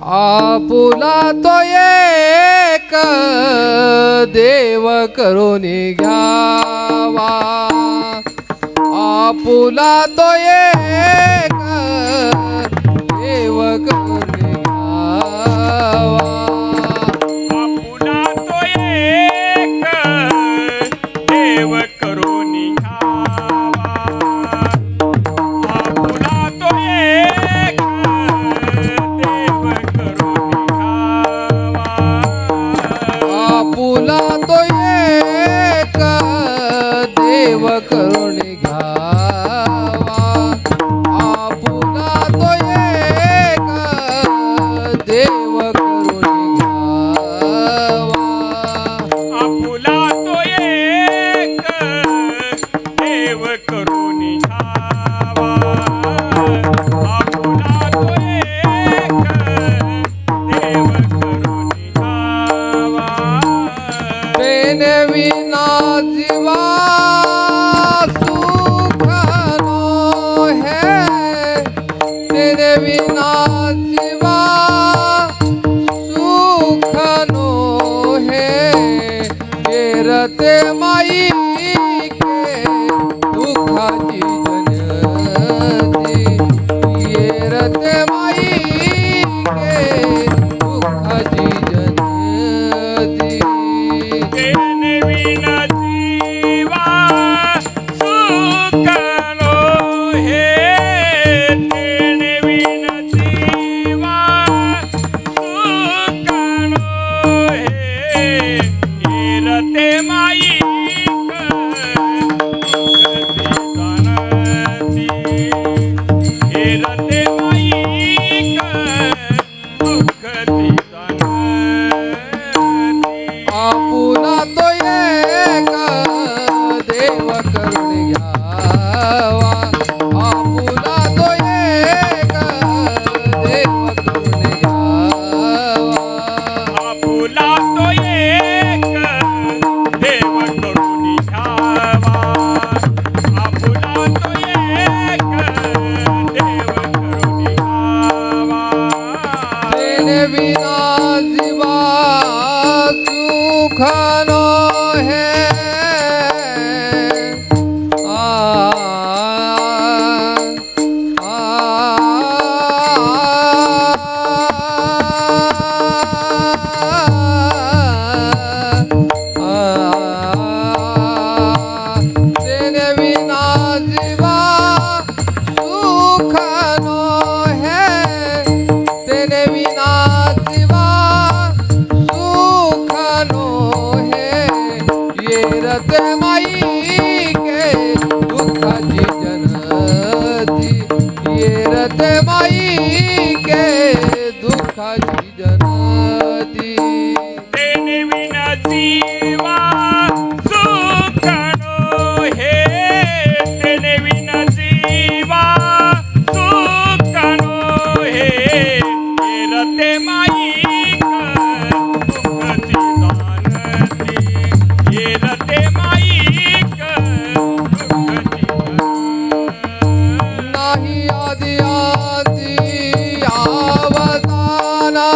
आपुला तो एक देव करून घ्यावा, आपुला तो एक देव करून घ्यावा, आपुला तो एक देव करून घ्यावा, आपुला तो एक देव करून घ्यावा, आपुला तो एक देव करून घ्यावा, आपुला तो एक देव करून घ्यावा, आपुला तो एक देव करून घ्यावा, आपुला तो एक देव करून घ्यावा, तेने विना जीवा सुख नो है, तेने विना जीवा सुख नो है, ये रते माई के दुखाची जनती, ये रते माई के दुखाची जनती, तेने विना जीवा सुख नो है, तेने विना जीवा सुख नो है, ये रते माई दुखती जानती, ये रते माई दुखती जानती, आपुला तो एक देव करून घ्यावा, आपुला तो एक देव करून घ्यावा, आपुला तो एक देव करून घ्यावा, आपुला तो एक देव करून घ्यावा, तेने विना जीवा सुख नो है, तेने बिना जीवा सुख नो है, तेने बिना जीवा सुख नो है, ये रते माई के दुखाची जनती, ये रते माई के दुखाची जनती, तेने विना जीवा सुख नो है, तेने विना जीवा सुख नो है, ये रते माई दुखती जानती, ये रते माई दुखती नाही आदि आती आवताना,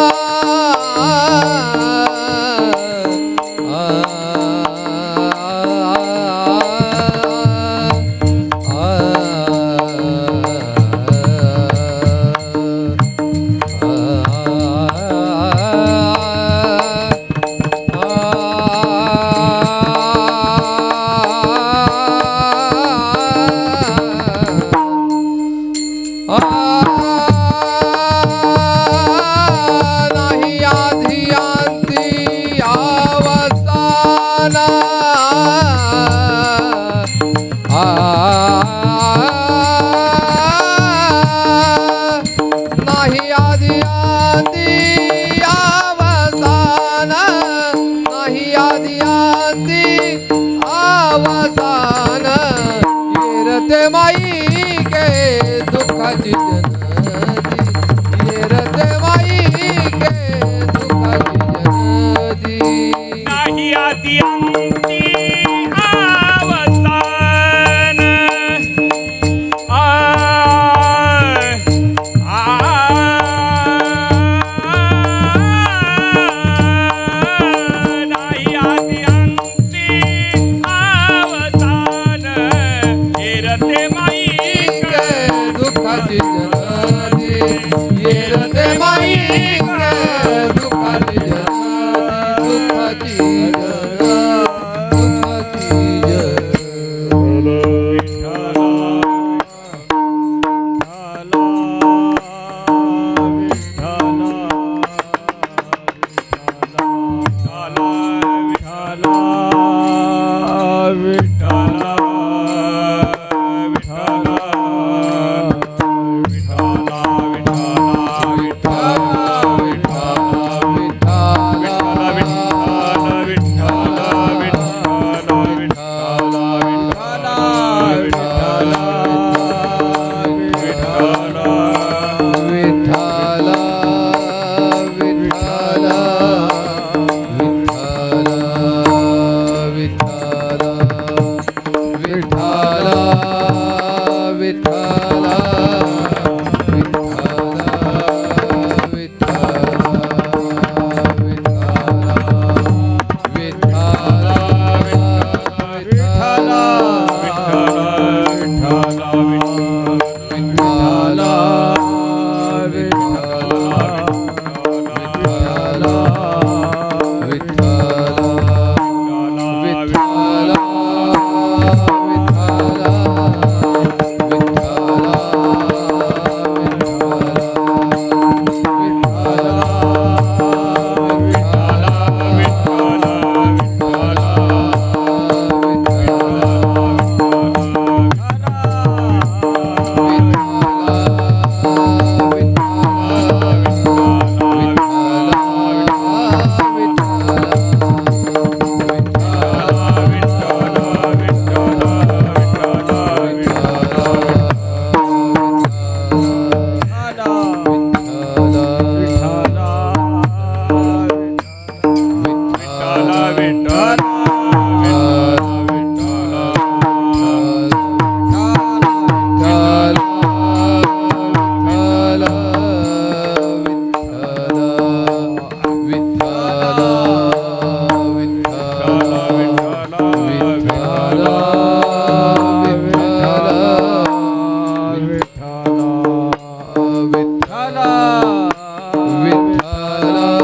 विठ्ठला